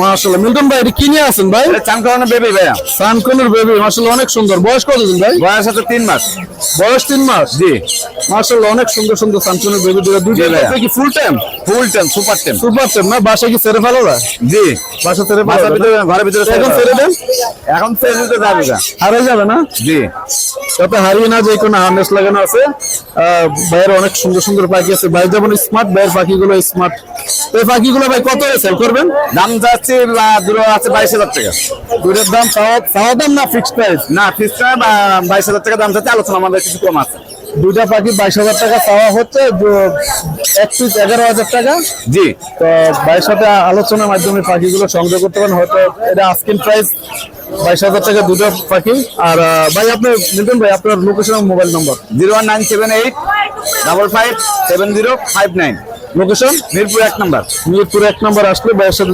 মাশাআল্লাহ মিল্টন ভাই এটা কি নিয়ে আছেন ভাই? চানকোনা বেবি ভাইয়া। সানকনের বেবি মাশাআল্লাহ অনেক সুন্দর। বয়স কতদিন ভাই? বয়স আছে 3 মাস। বয়স 3 মাস। জি মাশাআল্লাহ অনেক সুন্দর সুন্দর সানকনের বেবি দুটো ভাইয়া। কি full time? Full time super time. Super time না? বাসা কি ছেড়ে ফেলা যায়? জি বাসা ছেড়ে ফেলা বাসার যায় ভিতরে না? ঘরের ভিতরে এখন ছেড়ে দেন, এখন ছেড়ে দিতে যাবে না। হারিয়ে যাবে না? জি যাতে হারিয়ে না যায় কোনো হার্নেস লাগানো আছে। ভাইয়ের অনেক সুন্দর সুন্দর পাখি আছে। ভাই যেমন স্মার্ট, ভাইয়ের পাখিগুলো স্মার্ট। এই পাখিগুলো ভাই কত সেল করবেন? দাম যাচ্ছে দুটো আছে 22,000 টাকা। দুটোর দাম চাওয়া দাম না ফিক্সড প্রাইস? না ফিক্সটা 22,000 টাকা দাম যাচ্ছে, আলোচনা আমাদের কিছু কম আছে। দুইটা পাখি 22,000 টাকা চাওয়া হচ্ছে, এক পিস 11,000 টাকা। জি তো ভাইয়ের সাথে আলোচনার মাধ্যমে পাখিগুলো সংগ্রহ করতে পারেন। হয়তো এটা আস্কিং প্রাইস 22,000 টাকা দুটো পাখি। আর ভাই আপনার মিল্টন ভাই আপনার লোকেশন এবং মোবাইল নম্বর। 01978 55 7059। লোকেশন মিরপুর 1 নম্বর। মিরপুর 1 নম্বর আসলে ভাইয়ের সাথে